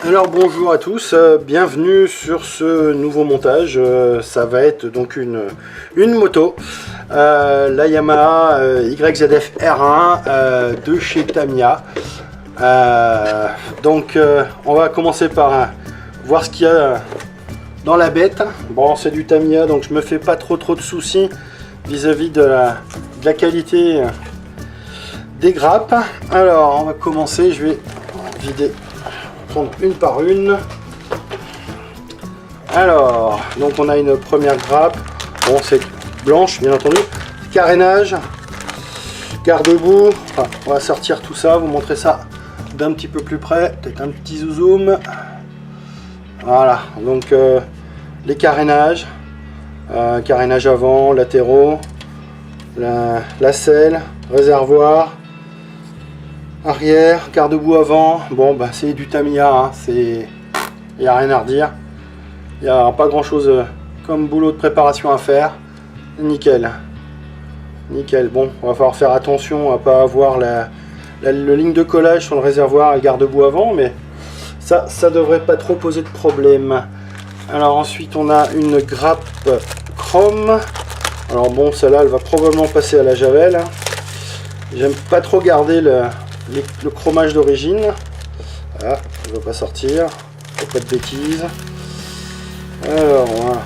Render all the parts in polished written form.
Alors bonjour à tous, bienvenue sur ce nouveau montage. Ça va être donc une moto, la Yamaha YZF R1 de chez Tamiya. On va commencer par voir ce qu'il y a dans la bête. Bon, c'est du Tamiya, donc je me fais pas trop de soucis vis-à-vis de la qualité des grappes. Alors on va commencer, je vais vider, prendre une par une. Alors, donc on a une première grappe, bon c'est blanche bien entendu, carénage, garde-boue, enfin, on va sortir tout ça, vous montrer ça d'un petit peu plus près, peut-être un petit zoom. Voilà, donc les carénages, carénage avant, latéraux, la selle, réservoir, arrière, garde-boue avant. Bon bah c'est du Tamiya, hein. Il n'y a rien à redire, il n'y a pas grand chose comme boulot de préparation à faire. Nickel, nickel. Bon, on va falloir faire attention à pas avoir la ligne de collage sur le réservoir et le garde-boue avant, mais ça devrait pas trop poser de problème. Alors ensuite on a une grappe chrome. Alors bon, celle-là elle va probablement passer à la javel. J'aime pas trop garder le chromage d'origine. Ah, il va pas sortir, faut pas de bêtises. Alors voilà.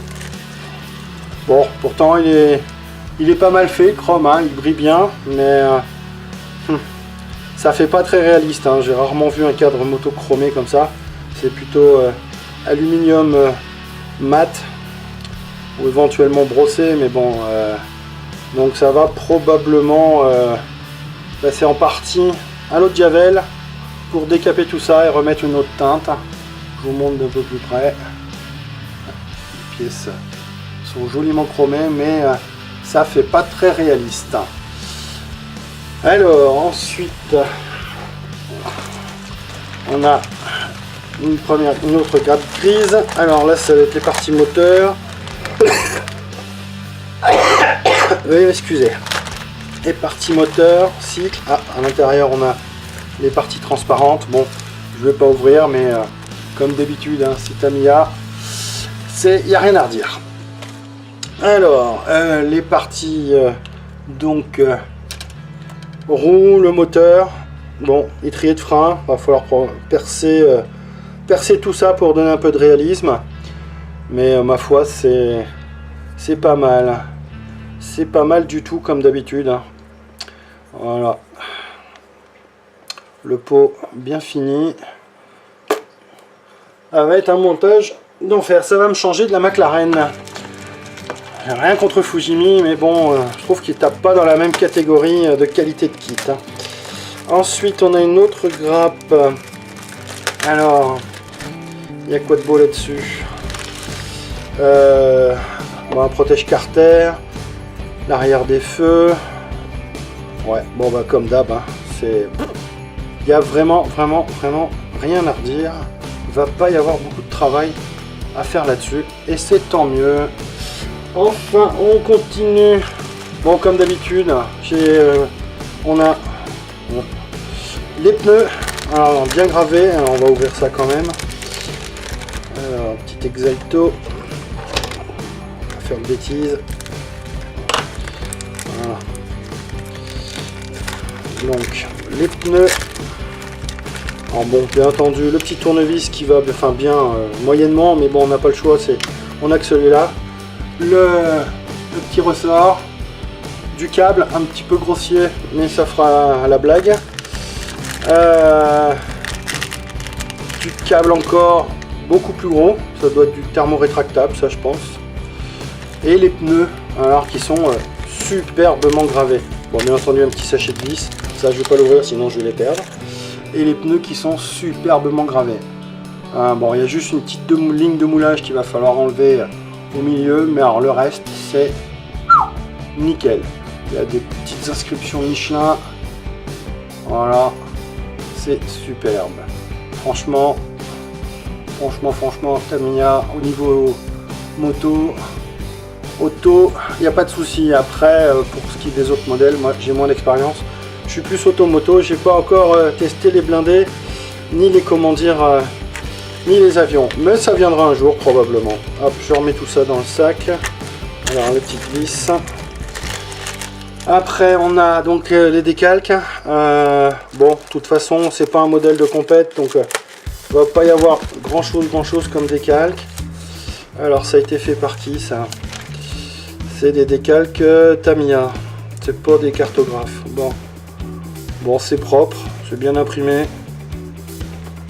Bon, pourtant il est pas mal fait le chrome, hein, il brille bien, mais ça fait pas très réaliste, hein. J'ai rarement vu un cadre moto chromé comme ça. C'est plutôt aluminium mat ou éventuellement brossé, mais bon, donc ça va probablement passer en partie à l'eau de javel pour décaper tout ça et remettre une autre teinte. Je vous montre d'un peu plus près. Les pièces sont joliment chromées, mais ça fait pas très réaliste. Alors ensuite on a une autre grappe grise. Alors là ça va être les parties moteurs. Veuillez m'excuser. Les parties moteurs, cycle. Ah, à l'intérieur on a les parties transparentes. Bon, je vais pas ouvrir, mais comme d'habitude, hein, c'est Tamiya, il n'y a rien à redire. Alors les parties roue, le moteur, bon, étrier de frein, va falloir percer tout ça pour donner un peu de réalisme, mais ma foi c'est pas mal, c'est pas mal du tout comme d'habitude, hein. Voilà, le pot bien fini. Ça va être un montage d'enfer, ça va me changer de la McLaren. Rien contre Fujimi, mais bon, je trouve qu'il tape pas dans la même catégorie de qualité de kit, hein. Ensuite, on a une autre grappe. Alors, il y a quoi de beau là-dessus? Bon, un protège carter, l'arrière des feux. Ouais, bon bah comme d'hab, hein, il y a vraiment rien à redire. Il va pas y avoir beaucoup de travail à faire là-dessus, et c'est tant mieux. Enfin, on continue. Bon, comme d'habitude, on a les pneus, alors bien gravés. Alors, on va ouvrir ça quand même. Alors, petit Exalto. On va faire une bêtise. Voilà. Donc, les pneus. Alors bon, bien entendu, le petit tournevis qui va bien moyennement, mais bon, on n'a pas le choix. On a que celui-là. Le petit ressort, du câble un petit peu grossier, mais ça fera à la blague. Du câble encore beaucoup plus gros, ça doit être du thermorétractable, ça je pense. Et les pneus, alors qui sont superbement gravés. Bon, bien entendu, un petit sachet de vis, ça je vais pas l'ouvrir sinon je vais les perdre. Et les pneus qui sont superbement gravés. Bon, il y a juste une petite ligne de moulage qu'il va falloir enlever au milieu, mais alors le reste c'est nickel. Il y a des petites inscriptions Michelin, voilà, c'est superbe. Franchement Tamiya au niveau moto, auto, il n'y a pas de souci. Après pour ce qui est des autres modèles, moi j'ai moins d'expérience, je suis plus automoto, j'ai pas encore testé les blindés ni les ni les avions, mais ça viendra un jour probablement. Hop, je remets tout ça dans le sac. Alors les petites vis. Après on a donc les décalques. Bon, de toute façon c'est pas un modèle de compète, donc il va pas y avoir grand chose comme décalque. Alors ça a été fait par qui ça? C'est des décalques Tamiya, c'est pas des cartographes. Bon c'est propre, c'est bien imprimé.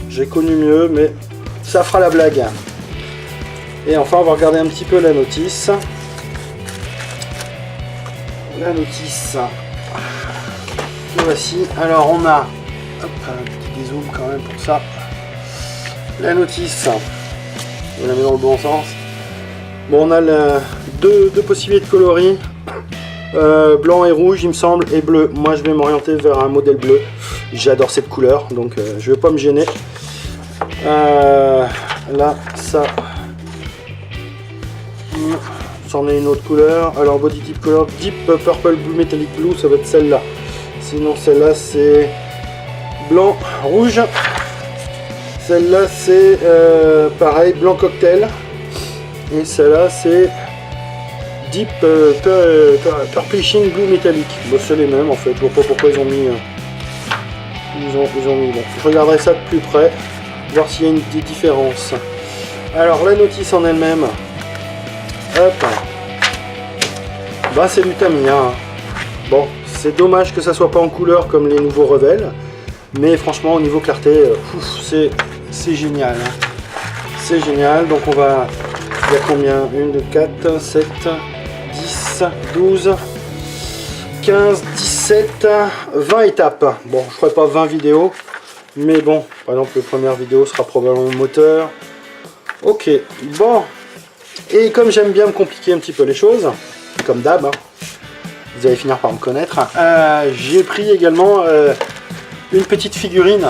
J'ai connu mieux, mais ça fera la blague. Et enfin on va regarder un petit peu la notice. La notice, que voici. Alors on a, hop, un petit dézoom quand même pour ça. La notice, on la met dans le bon sens. Bon, on a deux possibilités de coloris, blanc et rouge il me semble, et bleu. Moi je vais m'orienter vers un modèle bleu. J'adore cette couleur, donc je vais pas me gêner. Là, ça. C'en est une autre couleur. Alors body type color deep purple blue metallic blue, ça va être celle-là. Sinon celle-là c'est blanc rouge. Celle-là c'est pareil blanc cocktail. Et celle-là c'est deep purplishing blue metallic. Bon, c'est les mêmes en fait. Je vois pas pourquoi ils ont mis. Ils ont mis. Bon, je regarderai ça de plus près, voir s'il y a des différences. Alors la notice en elle-même. Hop. Bah c'est du Tamiya. Bon, c'est dommage que ça soit pas en couleur comme les nouveaux Revel, mais franchement au niveau clarté, c'est génial. C'est génial. Donc on va, il y a combien? 1, 2, 4, 7, 10, 12, 15, 17, 20 étapes. Bon, je ferai pas 20 vidéos, mais bon, par exemple la première vidéo sera probablement le moteur. Ok, bon. Et comme j'aime bien me compliquer un petit peu les choses, comme d'hab, hein, vous allez finir par me connaître, j'ai pris également une petite figurine.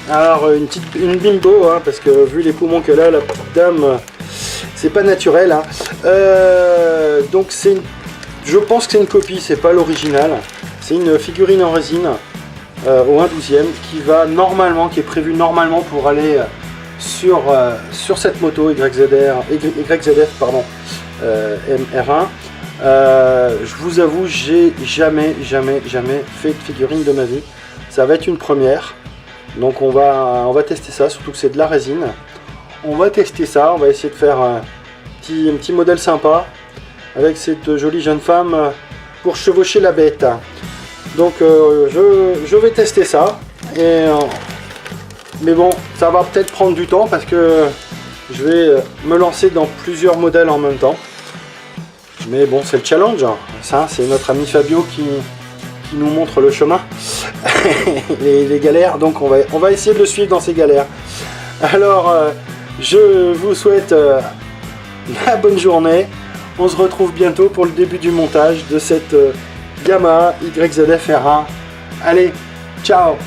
Alors une bimbo, hein, parce que vu les poumons qu'elle a, la petite dame, c'est pas naturel. Hein. Donc je pense que c'est une copie, c'est pas l'original. C'est une figurine en résine au 1/12e qui va normalement, qui est prévue normalement pour aller sur cette moto YZF pardon, MR1. Je vous avoue, j'ai jamais fait de figurine de ma vie. Ça va être une première. Donc on va tester ça, surtout que c'est de la résine. On va tester ça, on va essayer de faire un petit modèle sympa avec cette jolie jeune femme pour chevaucher la bête. Donc je vais tester ça. Mais bon, ça va peut-être prendre du temps parce que je vais me lancer dans plusieurs modèles en même temps. Mais bon, c'est le challenge. Ça, c'est notre ami Fabio qui nous montre le chemin. les galères. Donc on va essayer de le suivre dans ces galères. Alors, je vous souhaite la bonne journée. On se retrouve bientôt pour le début du montage de cette Yamaha YZF R1. Allez, ciao!